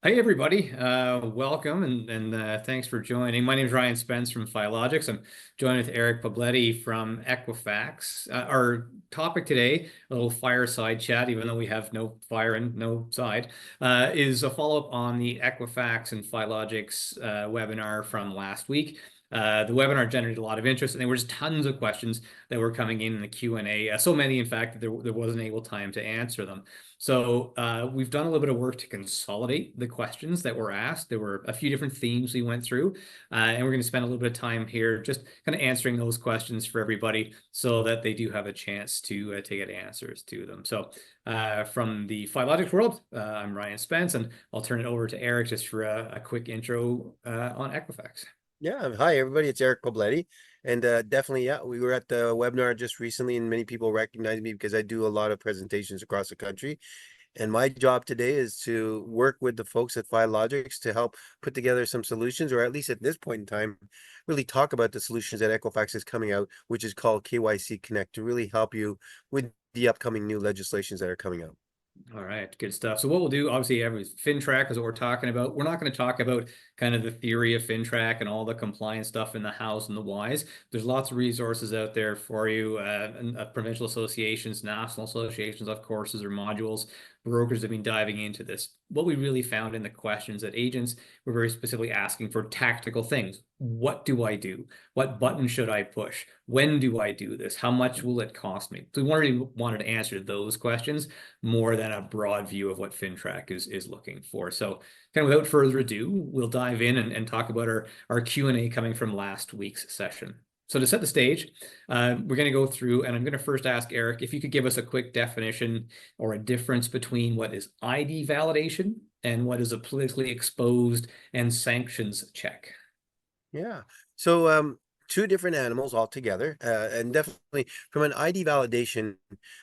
Hey everybody, welcome and thanks for joining. My name is Ryan Spence from Philogics. I'm joined with Eric Pobletti from Equifax. Our topic today, a little fireside chat, even though we have no fire and no side, is a follow-up on the Equifax and Philogics webinar from last week. The webinar generated a lot of interest, and there was tons of questions that were coming in the Q&A. So many, in fact, that there wasn't able time to answer them. So we've done a little bit of work to consolidate the questions that were asked. There were a few different themes we went through, and we're going to spend a little bit of time here just kind of answering those questions for everybody so that they do have a chance to get answers to them. So from the Philogics world, I'm Ryan Spence, and I'll turn it over to Eric just for a quick intro on Equifax. Yeah, hi everybody, it's Eric Pobletti. And definitely, yeah, we were at the webinar just recently, and many people recognize me because I do a lot of presentations across the country. And my job today is to work with the folks at Philogics to help put together some solutions, or at least at this point in time, really talk about the solutions that Equifax is coming out, which is called KYC Connect, to really help you with the upcoming new legislations that are coming out. All right, good stuff. So what we'll do, obviously, every FINTRAC is what we're talking about. We're not going to talk about kind of the theory of FINTRAC and all the compliance stuff in the hows and the whys. There's lots of resources out there for you, provincial associations, national associations of courses or modules. Brokers have been diving into this. What we really found in the questions that agents were very specifically asking for tactical things. What do I do? What button should I push? When do I do this? How much will it cost me? So we wanted to answer those questions more than a broad view of what FINTRAC is looking for. So kind of without further ado, we'll dive in and talk about our Q&A coming from last week's session. So to set the stage, we're going to go through, and I'm going to first ask Eric if you could give us a quick definition or a difference between what is ID validation and what is a politically exposed and sanctions check. Yeah. So two different animals altogether. And definitely from an ID validation,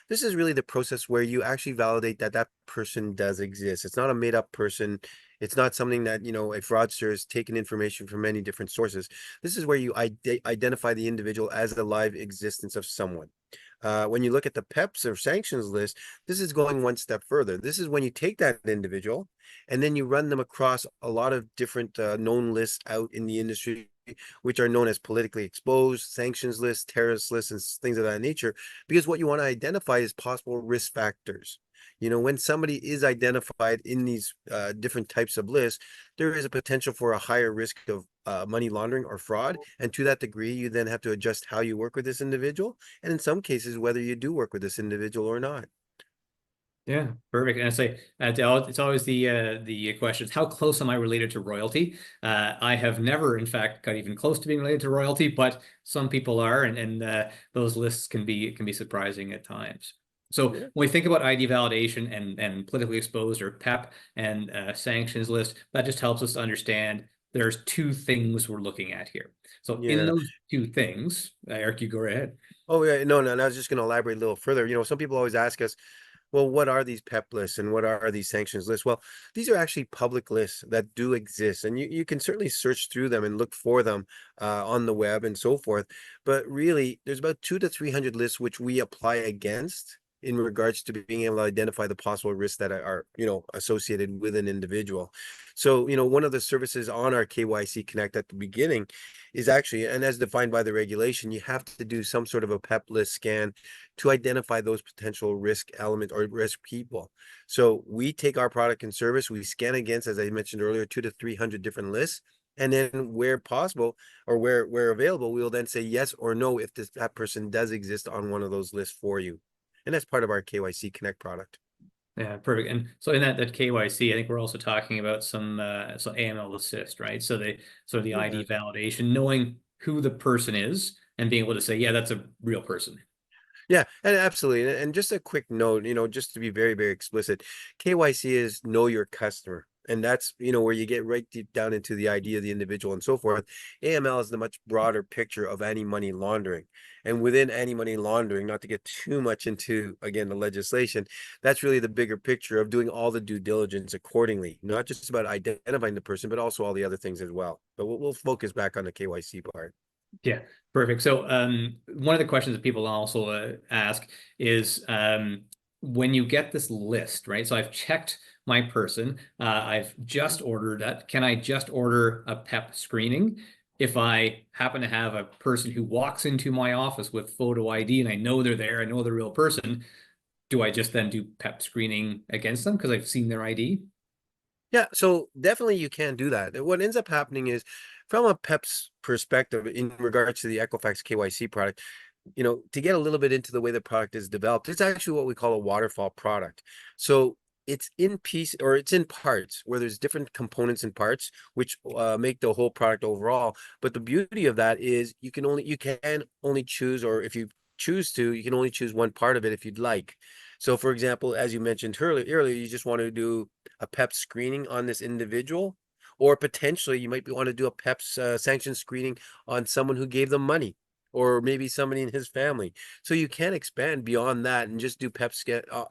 this is really the process where you actually validate that that person does exist. It's not a made up person. It's not something that, a fraudster has taken information from many different sources. This is where you identify the individual as the live existence of someone. When you look at the PEPs or sanctions list, this is going one step further. This is when you take that individual and then you run them across a lot of different known lists out in the industry, which are known as politically exposed, sanctions lists, terrorist lists, and things of that nature, because what you want to identify is possible risk factors. When somebody is identified in these different types of lists, there is a potential for a higher risk of money laundering or fraud. And to that degree, you then have to adjust how you work with this individual. And in some cases, whether you do work with this individual or not. Yeah, perfect. And I say it's always the question: how close am I related to royalty? I have never, in fact, got even close to being related to royalty, but some people are, and those lists can be surprising at times. So Yeah. when we think about ID validation and politically exposed or PEP and sanctions list, that just helps us to understand there's two things we're looking at here. So in Yeah. those two things, Eric, you go ahead. Oh, yeah. No, no. And I was just going to elaborate a little further. Some people always ask us, well, what are these PEP lists and what are these sanctions lists? Well, these are actually public lists that do exist, and you can certainly search through them and look for them on the web and so forth. But really, there's about 200 to 300 lists which we apply against in regards to being able to identify the possible risks that are associated with an individual. So, one of the services on our KYC Connect at the beginning is actually, and as defined by the regulation, you have to do some sort of a PEP list scan to identify those potential risk element or risk people. So we take our product and service, we scan against, as I mentioned earlier, 200 to 300 different lists. And then where possible or where available, we will then say yes or no if that person does exist on one of those lists for you. And that's part of our KYC Connect product. Yeah, perfect. And so in that KYC, I think we're also talking about some AML assist, right? So the Yeah. ID validation, knowing who the person is and being able to say, yeah, that's a real person. Yeah, and absolutely. And just a quick note, just to be very, very explicit, KYC is know your customer. And that's, where you get right deep down into the idea of the individual and so forth. AML is the much broader picture of anti-money laundering. And within anti-money laundering, not to get too much into, again, the legislation, that's really the bigger picture of doing all the due diligence accordingly, not just about identifying the person, but also all the other things as well. But we'll focus back on the KYC part. Yeah, perfect. So one of the questions that people also ask is when you get this list, right? So I've checked my person. I've just ordered that. Can I just order a PEP screening? If I happen to have a person who walks into my office with photo ID and I know they're there, I know they're a real person, do I just then do PEP screening against them because I've seen their ID? Yeah, so definitely you can do that. What ends up happening is, from a PEP's perspective, in regards to the Equifax KYC product, to get a little bit into the way the product is developed, it's actually what we call a waterfall product. So it's in piece, or it's in parts, where there's different components and parts which make the whole product overall. But the beauty of that is you can only choose, or if you choose to, you can only choose one part of it if you'd like. So for example, as you mentioned earlier, you just want to do a PEP screening on this individual, or potentially you might want to do a PEP's sanction screening on someone who gave them money, or maybe somebody in his family. So you can expand beyond that and just do PEP's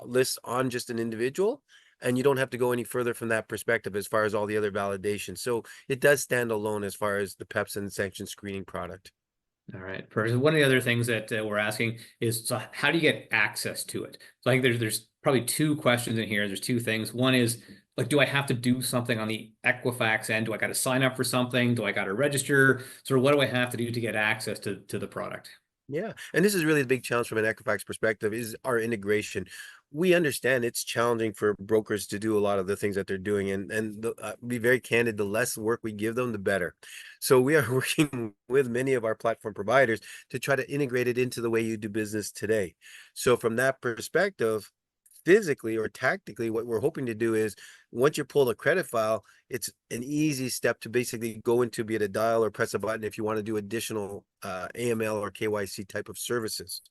lists on just an individual, and you don't have to go any further from that perspective as far as all the other validations. So it does stand alone as far as the PEPs and sanction screening product. All right. Perfect. One of the other things that we're asking is, so how do you get access to it? So I think there's probably two questions in here. There's two things. One is, like, do I have to do something on the Equifax end? Do I got to sign up for something? Do I got to register? Sort of what do I have to do to get access to the product? Yeah, and this is really the big challenge from an Equifax perspective, is our integration. We understand it's challenging for brokers to do a lot of the things that they're doing, and be very candid, the less work we give them, the better. So we are working with many of our platform providers to try to integrate it into the way you do business today. So from that perspective, physically or tactically, what we're hoping to do is, once you pull the credit file, it's an easy step to basically go into, be it a dial or press a button, if you want to do additional AML or KYC type of services.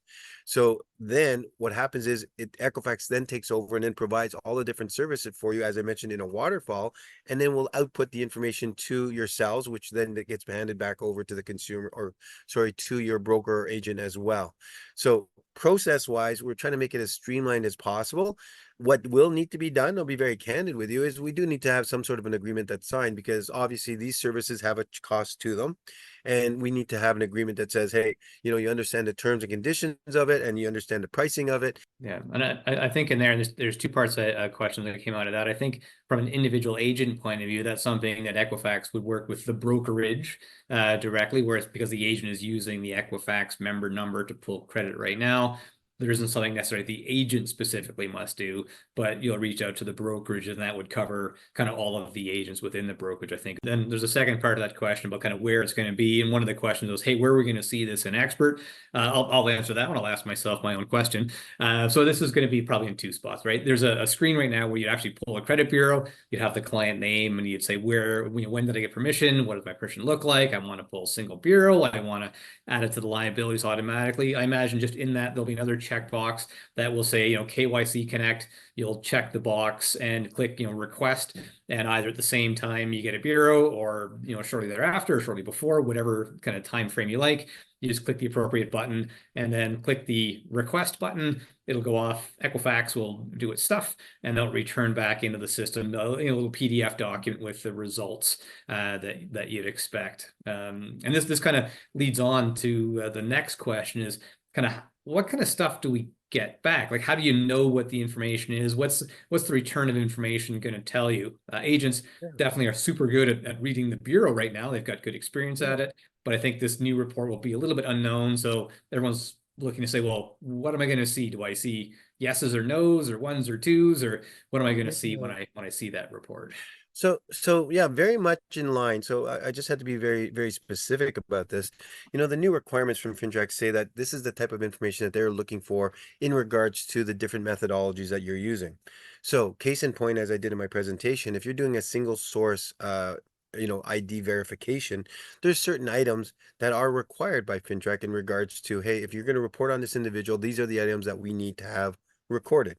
So then what happens is, Equifax then takes over and then provides all the different services for you, as I mentioned, in a waterfall, and then we'll output the information to yourselves, which then gets handed back over to the consumer, or sorry, to your broker or agent as well. So process wise, we're trying to make it as streamlined as possible. What will need to be done, I'll be very candid with you, is we do need to have some sort of an agreement that's signed, because obviously these services have a cost to them. And we need to have an agreement that says, hey, you understand the terms and conditions of it, and you understand the pricing of it. Yeah, and I think in there, there's two parts of questions that came out of that. I think from an individual agent point of view, that's something that Equifax would work with the brokerage directly, whereas because the agent is using the Equifax member number to pull credit right now, there isn't something necessarily the agent specifically must do, but you'll reach out to the brokerage, and that would cover kind of all of the agents within the brokerage, I think. Then there's a second part of that question about kind of where it's going to be. And one of the questions was, hey, where are we going to see this in expert? I'll answer that one. I'll ask myself my own question. So this is going to be probably in two spots, right? There's a screen right now where you actually pull a credit bureau. You'd have the client name, and you'd say, when did I get permission? What does my permission look like? I want to pull single bureau. I want to add it to the liabilities automatically. I imagine just in that, there'll be another checkbox that will say, KYC Connect. You'll check the box and click, request, and either at the same time you get a bureau, or, shortly thereafter, or shortly before, whatever kind of time frame you like, you just click the appropriate button and then click the request button. It'll go off. Equifax will do its stuff, and they'll return back into the system a little PDF document with the results that you'd expect. And this kind of leads on to the next question: is kind of what kind of stuff do we get back? Like, how do you know what the information is? What's the return of information going to tell you? Agents definitely are super good at reading the bureau right now. They've got good experience at it, but I think this new report will be a little bit unknown. So everyone's looking to say, well, what am I going to see? Do I see yeses or nos, or ones or twos, or what am I going to see when I see that report? So yeah, very much in line. So I just had to be very, very specific about this. The new requirements from FINTRAC say that this is the type of information that they're looking for in regards to the different methodologies that you're using. So case in point, as I did in my presentation, if you're doing a single source ID verification, there's certain items that are required by FINTRAC in regards to, hey, if you're going to report on this individual, these are the items that we need to have recorded.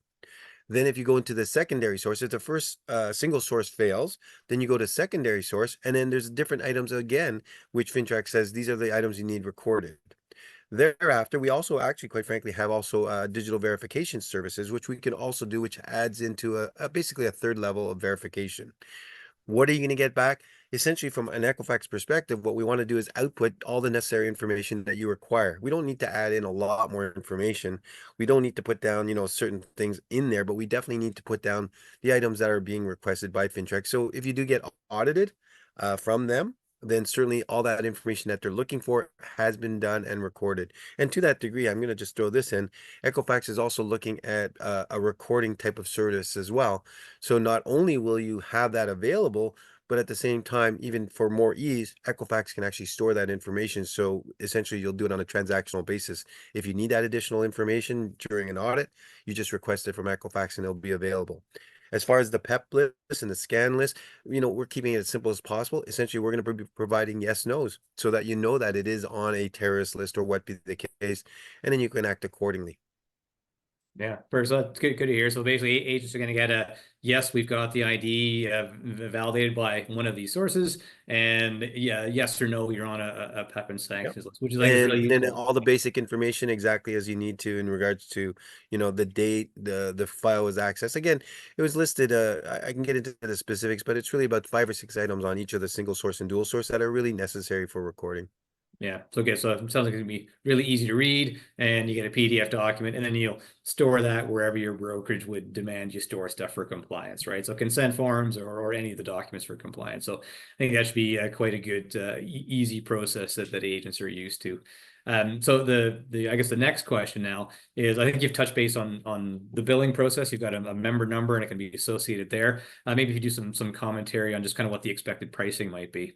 Then if you go into the secondary source, if the first single source fails, then you go to secondary source, and then there's different items again, which FINTRAC says these are the items you need recorded. Thereafter, we also actually, quite frankly, have also digital verification services, which we can also do, which adds into basically a third level of verification. What are you going to get back? essentially from an Equifax perspective, what we want to do is output all the necessary information that you require. We don't need to add in a lot more information. We don't need to put down, certain things in there, but we definitely need to put down the items that are being requested by FINTRAC. So if you do get audited from them, then certainly all that information that they're looking for has been done and recorded. And to that degree, I'm going to just throw this in. Equifax is also looking at a recording type of service as well. So not only will you have that available, but at the same time, even for more ease, Equifax can actually store that information. So essentially, you'll do it on a transactional basis. If you need that additional information during an audit, you just request it from Equifax and it'll be available. As far as the PEP list and the scan list, we're keeping it as simple as possible. Essentially, we're going to be providing yes, nos so that you know that it is on a terrorist list or what be the case, and then you can act accordingly. Yeah, first, that's good to hear. So basically, agents are going to get a yes, we've got the ID validated by one of these sources, and yeah, yes or no, you're on a PEP and Yep. sanctions list, which is, I think, is really And then useful. all the basic information exactly as you need to in regards to, the date, the file was accessed. Again, it was listed, I can get into the specifics, but it's really about 5 or 6 items on each of the single source and dual source that are really necessary for recording. Yeah. So okay, so it sounds like it's gonna be really easy to read, and you get a PDF document, and then you'll store that wherever your brokerage would demand you store stuff for compliance, right? So consent forms or any of the documents for compliance. So I think that should be quite a good, easy process that agents are used to. So the I guess the next question now is, I think you've touched base on the billing process. You've got a member number, and it can be associated there. Maybe if you do some commentary on just kind of what the expected pricing might be.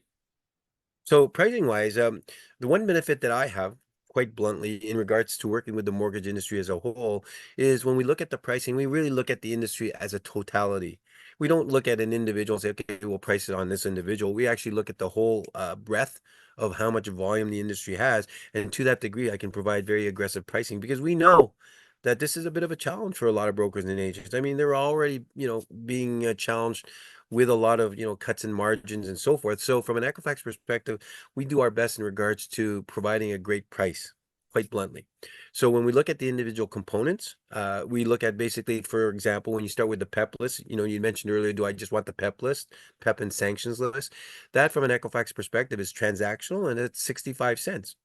So pricing wise, the one benefit that I have, quite bluntly, in regards to working with the mortgage industry as a whole, is when we look at the pricing, we really look at the industry as a totality. We don't look at an individual and say, okay, we'll price it on this individual. We actually look at the whole breadth of how much volume the industry has. And to that degree, I can provide very aggressive pricing because we know that this is a bit of a challenge for a lot of brokers and agents. I mean, they're already, being challenged with a lot of, cuts in margins and so forth. So from an Equifax perspective, we do our best in regards to providing a great price, quite bluntly. So when we look at the individual components, we look at basically, for example, when you start with the PEP list, you mentioned earlier, do I just want the PEP list, PEP and sanctions list? That from an Equifax perspective is transactional and it's 65 cents.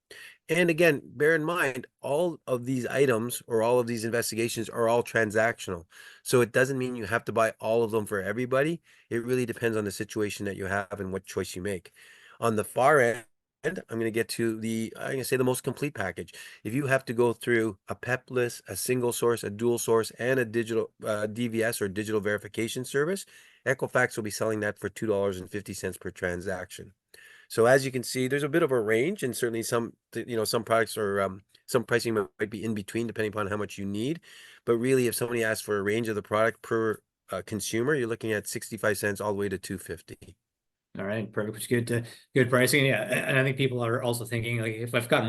And again, bear in mind, all of these items or all of these investigations are all transactional. So it doesn't mean you have to buy all of them for everybody. It really depends on the situation that you have and what choice you make. On the far end, I'm going to get to I'm going to say the most complete package. If you have to go through a PEP list, a single source, a dual source, and a digital DVS or digital verification service, Equifax will be selling that for $2.50 per transaction. So as you can see, there's a bit of a range, and certainly some products or some pricing might be in between depending upon how much you need. But really, if somebody asks for a range of the product per consumer, you're looking at 65 cents all the way to 250. All right, perfect. Which is good pricing. Yeah, and I think people are also thinking, like, if I've got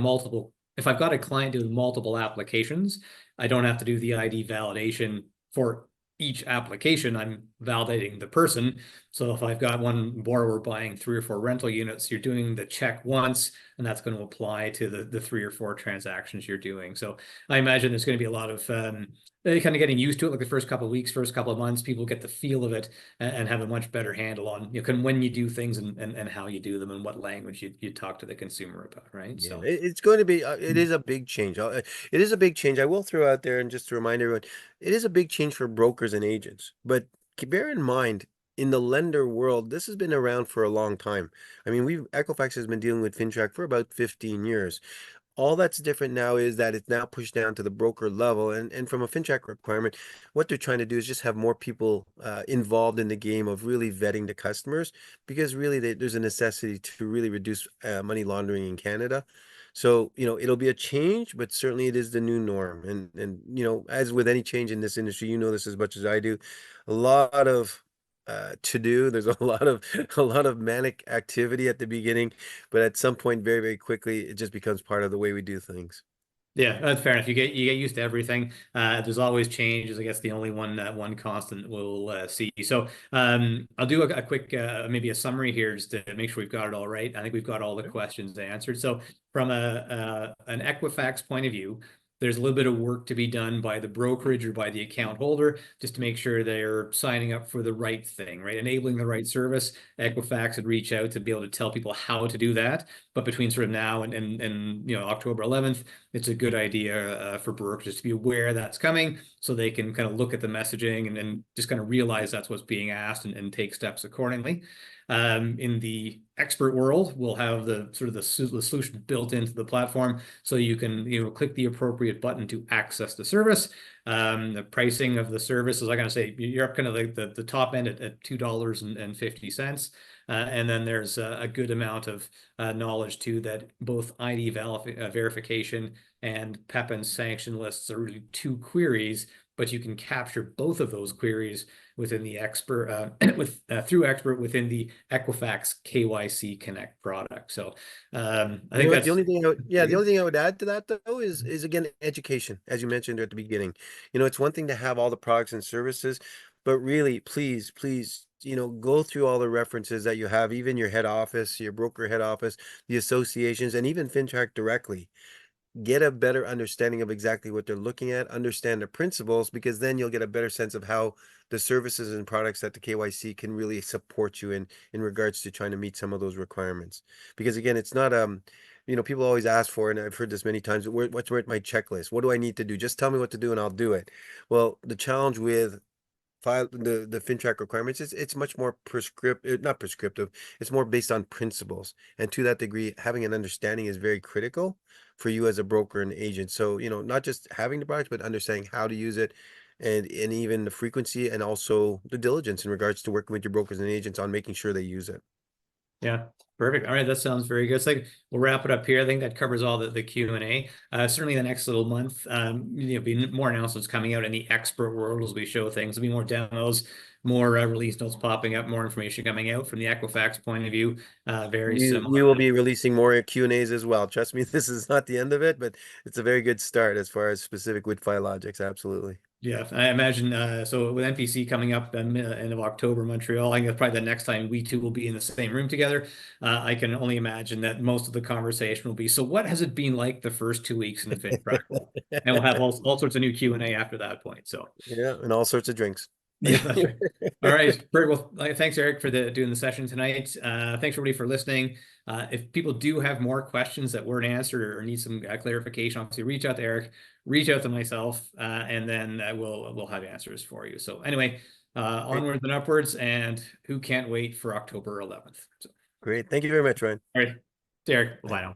a client doing multiple applications, I don't have to do the ID validation for each application. I'm validating the person. So if I've got one borrower buying 3 or 4 rental units, you're doing the check once, and that's going to apply to the 3 or 4 transactions you're doing. So I imagine there's going to be a lot of kind of getting used to it. Like the first couple of weeks, first couple of months, people get the feel of it and have a much better handle on when you do things and how you do them and what language you talk to the consumer about, right? Yeah, So it's going to be, it is a big change. It is a big change. I will throw out there and just to remind everyone, it is a big change for brokers and agents. But bear in mind, in the lender world, this has been around for a long time. I mean, Equifax has been dealing with FINTRAC for about 15 years. All that's different now is that it's now pushed down to the broker level. And from a FinTrack requirement, what they're trying to do is just have more people involved in the game of really vetting the customers because really there's a necessity to really reduce money laundering in Canada. So, it'll be a change, but certainly it is the new norm. And as with any change in this industry, this as much as I do, a lot of to do. There's a lot of a lot of manic activity at the beginning, but at some point, very, very quickly, it just becomes part of the way we do things. yeah, that's fair enough. You get used to everything. There's always changes. I guess the only one constant we'll see. So I'll do a quick maybe a summary here just to make sure we've got it all right. I think we've got all the questions answered. So from an Equifax point of view, there's a little bit of work to be done by the brokerage or by the account holder just to make sure they're signing up for the right thing, right? Enabling the right service. Equifax would reach out to be able to tell people how to do that. But between sort of now and October 11th, it's a good idea for brokers to be aware that's coming so they can kind of look at the messaging and just kind of realize that's what's being asked and take steps accordingly. In the expert world, we'll have the solution built into the platform, so you can click the appropriate button to access the service. The pricing of the service is, I gotta say, you're up kind of like the top end at $2.50. And then there's a good amount of knowledge too that both ID verification and PEP and sanction lists are really two queries, but you can capture both of those queries within the expert through expert within the Equifax KYC Connect product. So I think that's the only thing the only thing I would add to that though is again education, as you mentioned at the beginning. It's one thing to have all the products and services, but really, please, go through all the references that you have, even your head office, your broker head office, the associations, and even FINTRAC directly. Get a better understanding of exactly what they're looking at, understand the principles, because then you'll get a better sense of how the services and products that the KYC can really support you in regards to trying to meet some of those requirements. Because again, it's not people always ask for, and I've heard this many times, what's my checklist? What do I need to do? Just tell me what to do and I'll do it. Well, the challenge with the FINTRAC requirements, it's much more prescriptive, not prescriptive, it's more based on principles. And to that degree, having an understanding is very critical for you as a broker and agent. So, not just having the product, but understanding how to use it and even the frequency and also the diligence in regards to working with your brokers and agents on making sure they use it. Yeah, perfect. All right, that sounds very good. So we'll wrap it up here. I think that covers all the Q&A. Certainly the next little month, be more announcements coming out in the expert world as we show things. There'll be more demos, more release notes popping up, more information coming out from the Equifax point of view. Very similar. We will be releasing more Q&As as well. Trust me, this is not the end of it, but it's a very good start as far as specific with Logics. Absolutely. Yeah, I imagine so with NPC coming up in end of October, Montreal, I think that's probably the next time we two will be in the same room together. I can only imagine that most of the conversation will be, so what has it been like the first 2 weeks in the FINTRAC role? And we'll have all sorts of new Q&A after that point. So Yeah, and all sorts of drinks. yeah, that's right. All right, very well. Thanks, Eric, for doing the session tonight. Thanks everybody for listening. If people do have more questions that weren't answered or need some clarification, obviously reach out to Eric, reach out to myself, and then we'll have answers for you. So anyway, onwards and upwards, and who can't wait for October 11th? So, Great. Thank you very much, Ryan. all right, Eric, bye now.